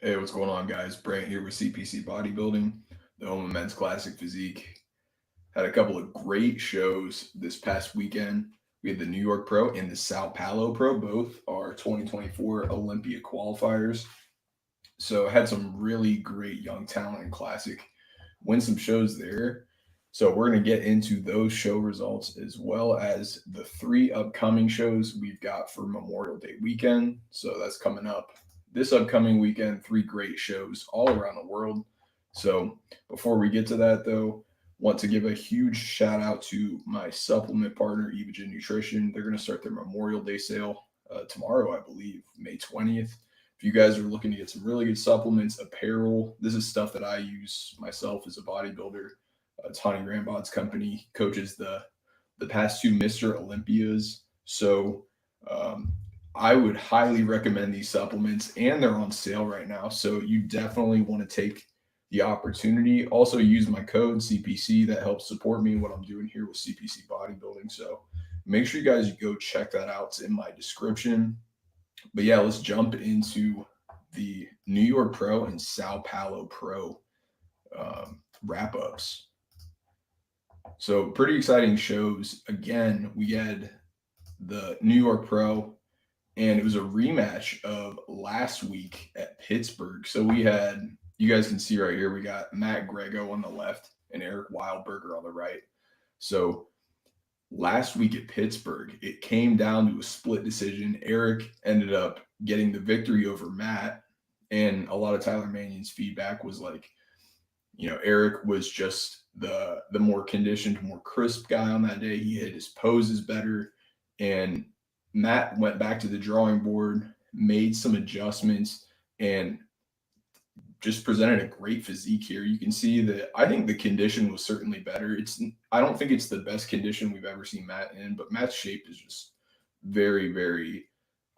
Hey, what's going on, guys? Brant here with CPC Bodybuilding, the home of men's classic physique. Had a couple of great shows this past weekend. We had the New York Pro and the Sao Paulo Pro, both are 2024 Olympia qualifiers. So I had some really great young talent in classic win some shows there. So we're going to get into those show results as well as the three upcoming shows we've got for Memorial Day weekend. So that's coming up this upcoming weekend, three great shows all around the world. So before we get to that though, want to give a huge shout out to my supplement partner, Evogen Nutrition. They're going to start their Memorial Day sale tomorrow, I believe, May 20th. If you guys are looking to get some really good supplements, apparel, this is stuff that I use myself as a bodybuilder. Tony Rambod's company coaches the past two Mr. Olympias. So um, I would highly recommend these supplements, and they're on sale right now. So you definitely want to take the opportunity. Also, use my code CPC that helps support me what I'm doing here with CPC Bodybuilding. So make sure you guys go check that out. It's in my description. But yeah, let's jump into the New York Pro and Sao Paulo Pro wrap ups. So pretty exciting shows. Again, we had the New York Pro, and it was a rematch of last week at Pittsburgh. So we had, you guys can see right here, we got Matt Greggo on the left and Eric Wildberger on the right. So last week at Pittsburgh, it came down to a split decision. Eric ended up getting the victory over Matt, and a lot of Tyler Mannion's feedback was like, Eric was just the more conditioned, more crisp guy on that day. He hit his poses better, and Matt went back to the drawing board, made some adjustments, and just presented a great physique here. You can see that I think the condition was certainly better. I don't think it's the best condition we've ever seen Matt in, but Matt's shape is just very, very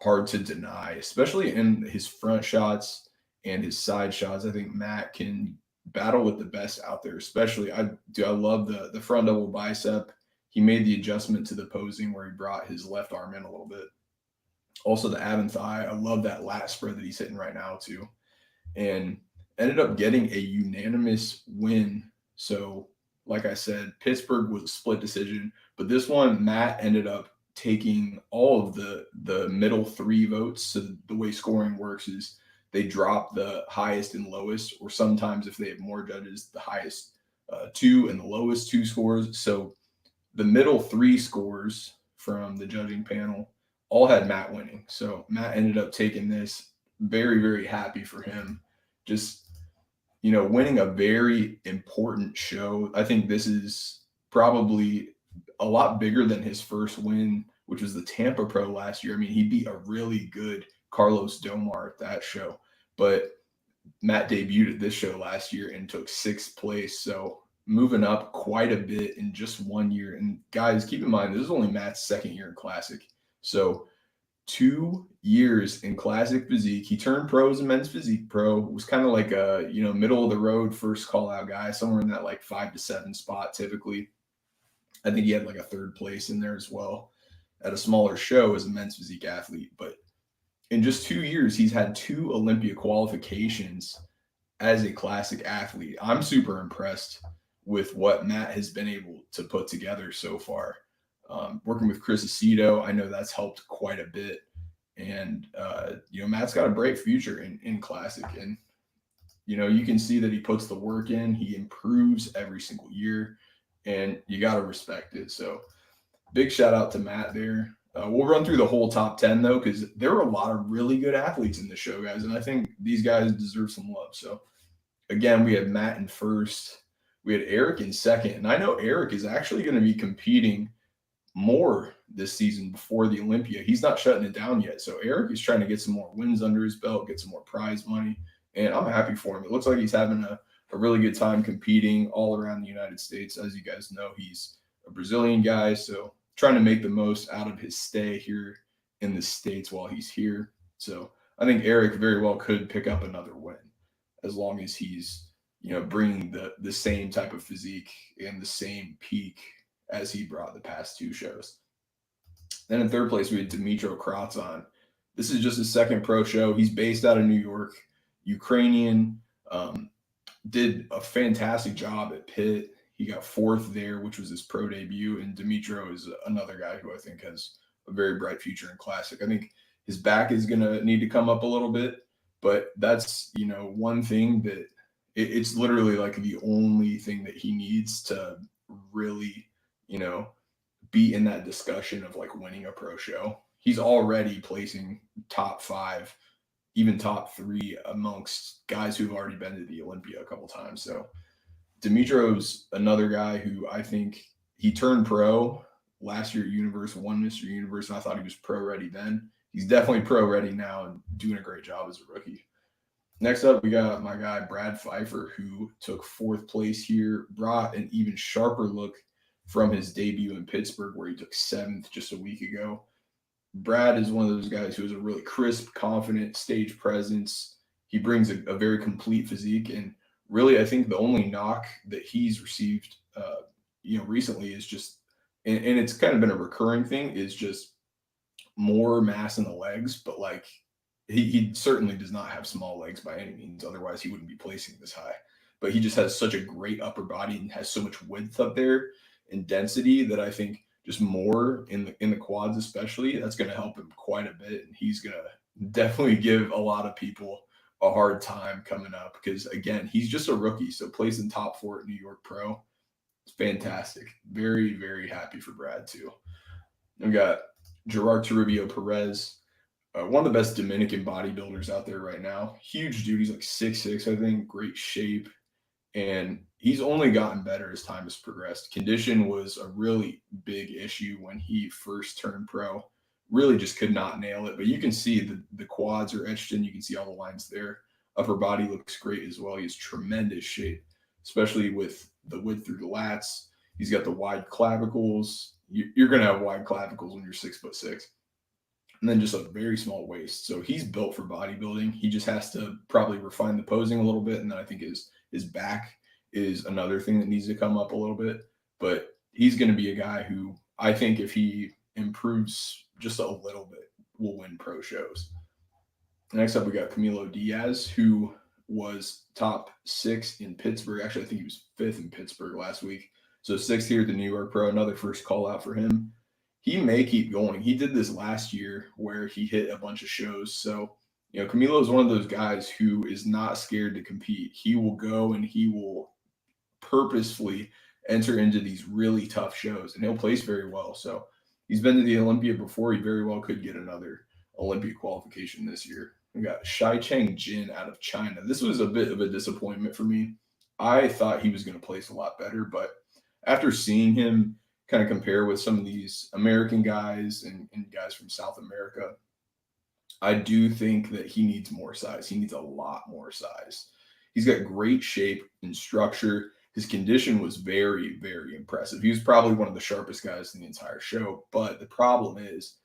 hard to deny, especially in his front shots and his side shots. I think Matt can battle with the best out there, especially I love the front double bicep. He made the adjustment to the posing where he brought his left arm in a little bit. Also the ab and thigh. I love that lat spread that he's hitting right now too. And ended up getting a unanimous win. So, like I said, Pittsburgh was a split decision, but this one, Matt ended up taking all of the middle three votes. So the way scoring works is they drop the highest and lowest, or sometimes if they have more judges, the highest two and the lowest two scores. So the middle three scores from the judging panel all had Matt winning. So Matt ended up taking this. Very, very happy for him. Just, winning a very important show. I think this is probably a lot bigger than his first win, which was the Tampa Pro last year. I mean, he beat a really good Carlos Domar at that show, but Matt debuted at this show last year and took sixth place. So moving up quite a bit in just 1 year. And guys, keep in mind, this is only Matt's second year in Classic. So 2 years in Classic Physique. He turned pro as a men's physique pro. Was kind of like a middle of the road first call out guy, somewhere in that like 5 to 7 spot typically. I think he had like a third place in there as well at a smaller show as a men's physique athlete. But in just 2 years, he's had two Olympia qualifications as a Classic athlete. I'm super impressed with what Matt has been able to put together so far. Working with Chris Aceto, I know that's helped quite a bit. And, Matt's got a bright future in Classic. And, you can see that he puts the work in. He improves every single year. And you got to respect it. So big shout out to Matt there. We'll run through the whole top 10, though, because there were a lot of really good athletes in the show, guys. And I think these guys deserve some love. So, again, we had Matt in first. We had Eric in second. And I know Eric is actually going to be competing more this season before the Olympia. He's not shutting it down yet. So Eric is trying to get some more wins under his belt, get some more prize money. And I'm happy for him. It looks like he's having a really good time competing all around the United States. As you guys know, he's a Brazilian guy. So trying to make the most out of his stay here in the States while he's here. So I think Eric very well could pick up another win as long as he's, bringing the same type of physique and the same peak as he brought the past two shows. Then in third place, we had Dimitro Kratzon. This is just his second pro show. He's based out of New York. Ukrainian, did a fantastic job at Pitt. He got fourth there, which was his pro debut. And Dimitro is another guy who I think has a very bright future in Classic. I think his back is going to need to come up a little bit, but that's, one thing that it's literally like the only thing that he needs to really, you know, be in that discussion of like winning a pro show. He's already placing top five, even top three amongst guys who've already been to the Olympia a couple times. So Dimitro's another guy who I think he turned pro last year at Universe, won Mr. Universe, and I thought he was pro ready then. He's definitely pro ready now and doing a great job as a rookie. Next up, we got my guy Brad Pfeiffer, who took fourth place here, brought an even sharper look from his debut in Pittsburgh, where he took seventh just a week ago. Brad is one of those guys who has a really crisp, confident stage presence. He brings a very complete physique, and really, I think the only knock that he's received, recently is just, and it's kind of been a recurring thing, is just more mass in the legs. But like, he certainly does not have small legs by any means. Otherwise, he wouldn't be placing this high. But he just has such a great upper body and has so much width up there and density that I think just more in the quads, especially, that's going to help him quite a bit. And he's going to definitely give a lot of people a hard time coming up because, again, he's just a rookie. So placing top four at New York Pro, it's fantastic. Very, very happy for Brad too. We got Gerard Toribio Perez, one of the best Dominican bodybuilders out there right now. Huge dude. He's like 6'6", I think. Great shape. And he's only gotten better as time has progressed. Condition was a really big issue when he first turned pro. Really just could not nail it. But you can see the quads are etched in. You can see all the lines there. Upper body looks great as well. He has tremendous shape, especially with the width through the lats. He's got the wide clavicles. You're going to have wide clavicles when you're 6'6". And then just a very small waist. So he's built for bodybuilding. He just has to probably refine the posing a little bit. And then I think his back is another thing that needs to come up a little bit. But he's going to be a guy who I think if he improves just a little bit, will win pro shows. Next up, we got Camilo Diaz, who was top 6 in Pittsburgh. Actually, I think he was 5th in Pittsburgh last week. So 6th here at the New York Pro, another first call out for him. He may keep going. He did this last year where he hit a bunch of shows. So, Camilo is one of those guys who is not scared to compete. He will go and he will purposefully enter into these really tough shows, and he'll place very well. So he's been to the Olympia before. He very well could get another Olympia qualification this year. We got Shai-Cheng Jin out of China. This was a bit of a disappointment for me. I thought he was going to place a lot better, but after seeing him kind of compare with some of these American guys and guys from South America, I do think that he needs more size. He needs a lot more size. He's got great shape and structure. His condition was very, very impressive. He was probably one of the sharpest guys in the entire show. But the problem is,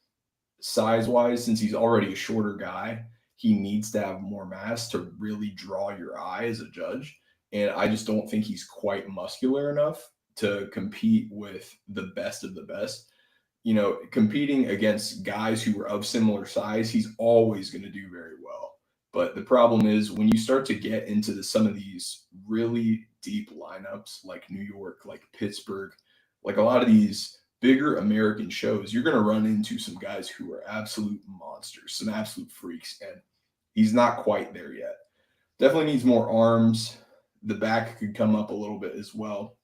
size-wise, since he's already a shorter guy, he needs to have more mass to really draw your eye as a judge. And I just don't think he's quite muscular enough to compete with the best of the best. Competing against guys who are of similar size, he's always going to do very well. But the problem is when you start to get into some of these really deep lineups like New York, like Pittsburgh, like a lot of these bigger American shows, you're going to run into some guys who are absolute monsters, some absolute freaks, and he's not quite there yet. Definitely needs more arms. The back could come up a little bit as well.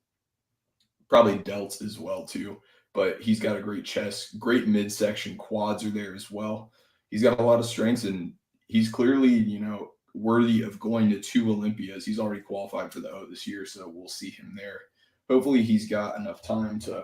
Probably delts as well too, but he's got a great chest, great midsection, quads are there as well. He's got a lot of strengths, and he's clearly, worthy of going to 2 Olympias. He's already qualified for the O this year, so we'll see him there. Hopefully he's got enough time to,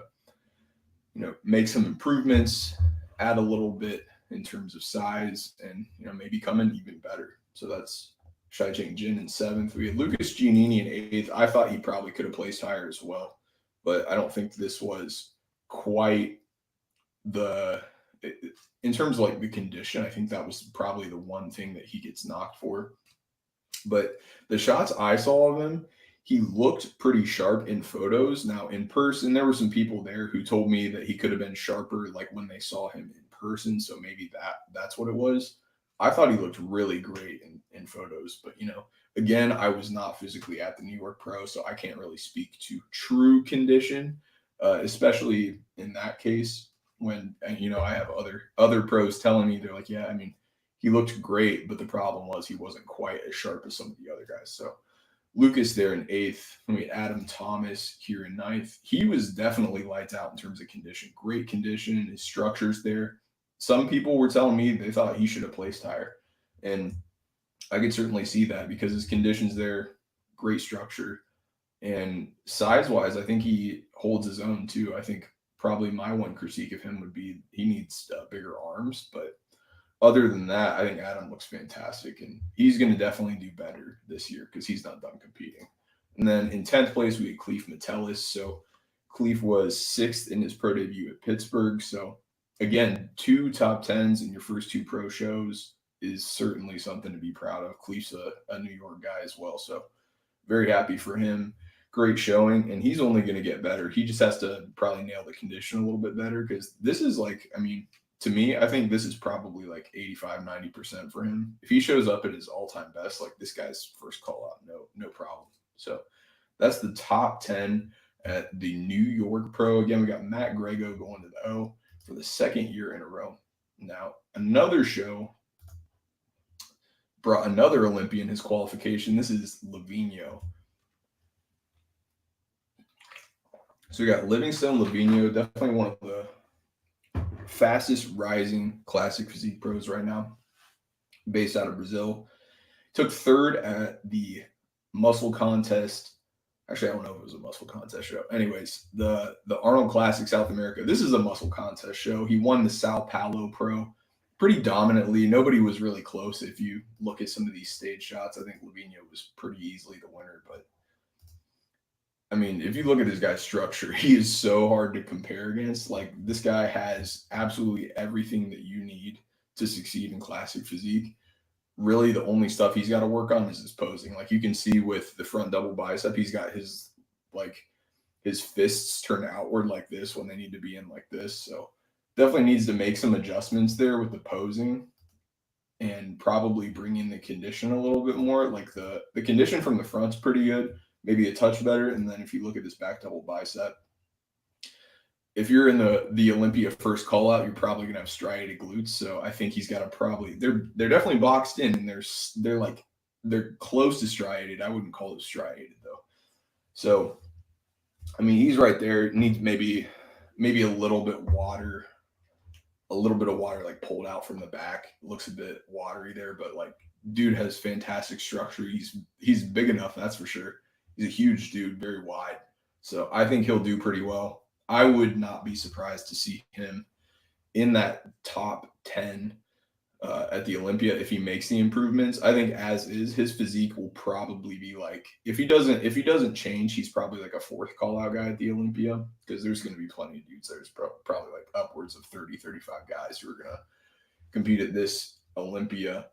make some improvements, add a little bit in terms of size, and, maybe come in even better. So that's Shai-Cheng Jin in 7th. We had Lucas Giannini in 8th. I thought he probably could have placed higher as well, but I don't think this was quite in terms of like the condition, I think that was probably the one thing that he gets knocked for. But the shots I saw of him, he looked pretty sharp in photos. Now in person, there were some people there who told me that he could have been sharper like when they saw him in person. So maybe that's what it was. I thought he looked really great in photos, but again, I was not physically at the New York Pro, so I can't really speak to true condition, especially in that case when I have other pros telling me they're like, yeah, I mean, he looked great, but the problem was he wasn't quite as sharp as some of the other guys. So Lucas there in 8th. I mean, Adam Thomas here in 9th. He was definitely lights out in terms of condition. Great condition. His structure's there. Some people were telling me they thought he should have placed higher. And I could certainly see that because his condition's there, great structure. And size-wise, I think he holds his own too. I think probably my one critique of him would be he needs bigger arms, but other than that, I think Adam looks fantastic, and he's going to definitely do better this year because he's not done competing. And then in 10th place, we had Cleef Metellus. So Cleef was 6th in his pro debut at Pittsburgh. So again, 2 top 10s in your first 2 pro shows is certainly something to be proud of. Cleef's a New York guy as well, so very happy for him. Great showing, and he's only going to get better. He just has to probably nail the condition a little bit better because this is like, I mean, to me, I think this is probably like 85, 90% for him. If he shows up at his all-time best, like this guy's first call out, no problem. So that's the top 10 at the New York Pro. Again, we got Matt Greggo going to the O for the 2nd year in a row. Now, another show brought another Olympian his qualification. This is Livinho. So we got Livingstone, Livinho, definitely one of the fastest rising classic physique pros right now, based out of Brazil. Took 3rd at the muscle contest. Actually, I don't know if it was a muscle contest show. Anyways, the Arnold Classic South America. This is a muscle contest show. He won the São Paulo Pro pretty dominantly. Nobody was really close. If you look at some of these stage shots, I think Livinho was pretty easily the winner, but I mean, if you look at this guy's structure, he is so hard to compare against. Like, this guy has absolutely everything that you need to succeed in classic physique. Really, the only stuff he's got to work on is his posing. Like, you can see with the front double bicep, he's got his fists turned outward like this when they need to be in like this. So definitely needs to make some adjustments there with the posing and probably bring in the condition a little bit more. Like, the condition from the front's pretty good. Maybe a touch better. And then if you look at this back double bicep, if you're in the Olympia first call out, you're probably gonna have striated glutes. So I think he's got to probably they're definitely boxed in and they're close to striated. I wouldn't call it striated though. So I mean, he's right there. Needs maybe a little bit of water like pulled out from the back. Looks a bit watery there, but like dude has fantastic structure. He's big enough, that's for sure. He's a huge dude, very wide. So I think he'll do pretty well. I would not be surprised to see him in that top 10 at the Olympia if he makes the improvements. I think as is, his physique will probably be like, if he doesn't change, he's probably like a 4th call out guy at the Olympia because there's going to be plenty of dudes. There's probably like upwards of 30, 35 guys who are going to compete at this Olympia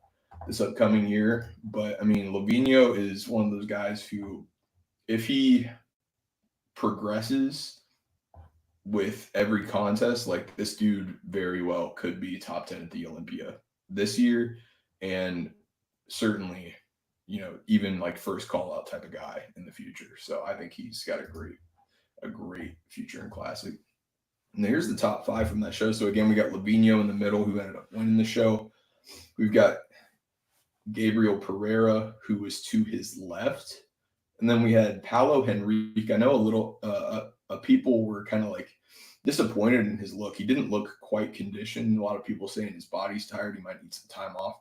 this upcoming year. But I mean, Livinho is one of those guys who, if he progresses with every contest, like this dude very well could be top 10 at the Olympia this year, and certainly, even like first call out type of guy in the future. So I think he's got a great future in classic. And here's the top 5 from that show. So again, we got Livinho in the middle, who ended up winning the show. We've got Gabriel Pereira, who was to his left. And then we had Paulo Henrique. I know a little people were kind of like disappointed in his look. He didn't look quite conditioned. A lot of people saying his body's tired. He might need some time off.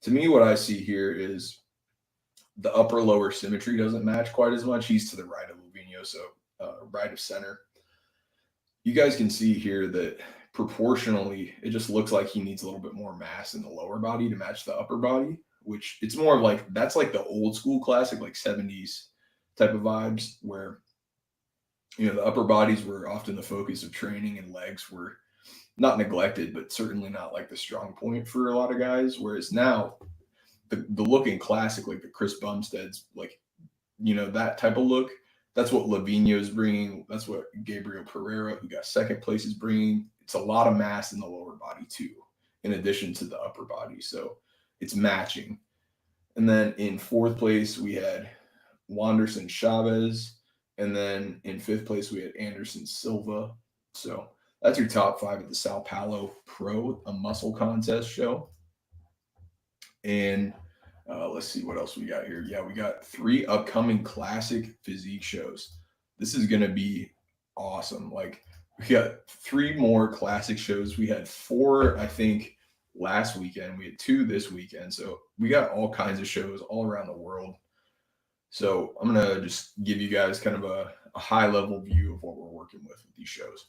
To me, what I see here is the upper lower symmetry doesn't match quite as much. He's to the right of Livinho, so right of center. You guys can see here that proportionally, it just looks like he needs a little bit more mass in the lower body to match the upper body, which it's more of like, that's like the old school classic, like 70s type of vibes where, the upper bodies were often the focus of training and legs were not neglected, but certainly not like the strong point for a lot of guys. Whereas now the look in classic, like the Chris Bumstead's, like, that type of look, that's what Livinho is bringing. That's what Gabriel Pereira, who got 2nd place, is bringing. It's a lot of mass in the lower body too, in addition to the upper body. So it's matching. And then in fourth place, we had Wanderson Chavez. And then in fifth place, we had Anderson Silva. So that's your top five at the Sao Paulo Pro, a muscle contest show. And let's see what else we got here. Yeah, we got 3 upcoming Classic Physique shows. This is going to be awesome. Like, we got 3 more classic shows. We had 4, I think, last weekend. We had 2 this weekend. So we got all kinds of shows all around the world. So I'm going to just give you guys kind of a high level view of what we're working with these shows.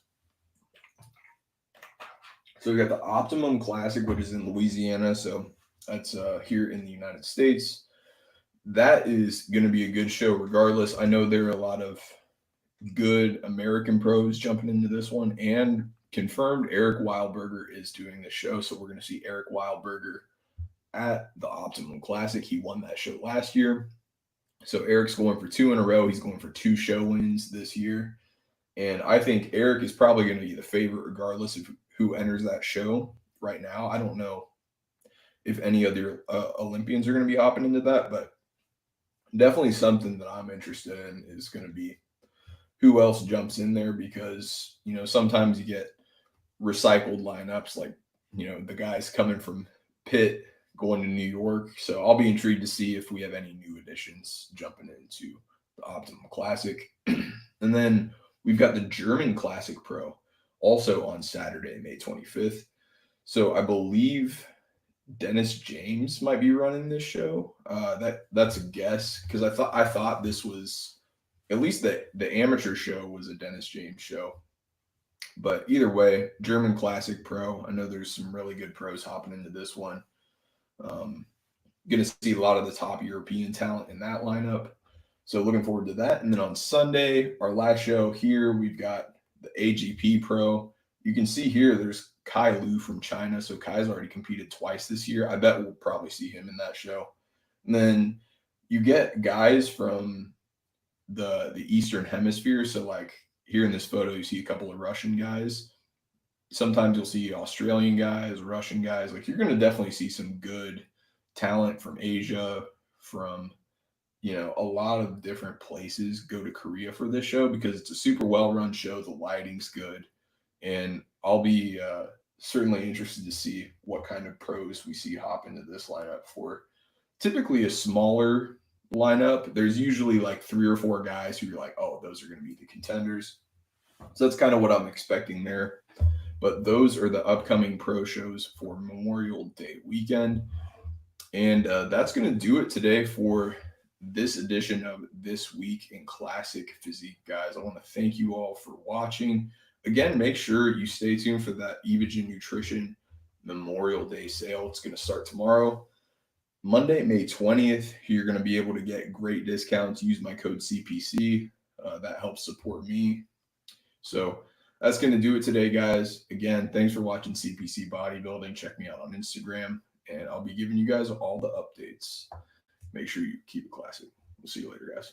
So we got the Optimum Classic, which is in Louisiana. So that's here in the United States. That is going to be a good show regardless. I know there are a lot of good American pros jumping into this one, and confirmed Eric Wildberger is doing this show. So we're going to see Eric Wildberger at the Optimum Classic. He won that show last year. So Eric's going for 2 in a row. He's going for 2 show wins this year. And I think Eric is probably going to be the favorite regardless of who enters that show right now. I don't know if any other Olympians are going to be hopping into that, but definitely something that I'm interested in is going to be who else jumps in there, because, you know, sometimes you get recycled lineups, like, you know, the guys coming from Pitt going to New York. So I'll be intrigued to see if we have any new additions jumping into the Optimum Classic. And then we've got the German Classic Pro also on Saturday, May 25th. So I believe Dennis James might be running this show. That's a guess, because I thought this was, at least the amateur show was a Dennis James show. But either way, German Classic Pro. I know there's some really good pros hopping into this one. Going to see a lot of the top European talent in that lineup. So looking forward to that. And then on Sunday, our last show here, we've got the AGP Pro. You can see here there's Kai Lu from China. So Kai's already competed twice this year. I bet we'll probably see him in that show. And then you get guys from the Eastern Hemisphere. So like here in this photo, you see a couple of Russian guys. Sometimes you'll see Australian guys, Russian guys. Like, you're going to definitely see some good talent from Asia, from, you know, a lot of different places go to Korea for this show, because it's a super well-run show. The lighting's good. And I'll be certainly interested to see what kind of pros we see hop into this lineup for typically a smaller lineup. There's usually like 3 or 4 guys who you're like, oh, those are going to be the contenders. So that's kind of what I'm expecting there. But those are the upcoming pro shows for Memorial Day weekend. And that's going to do it today for this edition of This Week in Classic Physique, guys. I want to thank you all for watching. Again, make sure you stay tuned for that Evogen Nutrition Memorial Day sale. It's going to start tomorrow. Monday, May 20th, you're going to be able to get great discounts. Use my code CPC. That helps support me. So that's going to do it today, guys. Again, thanks for watching CPC Bodybuilding. Check me out on Instagram, and I'll be giving you guys all the updates. Make sure you keep it classic. We'll see you later, guys.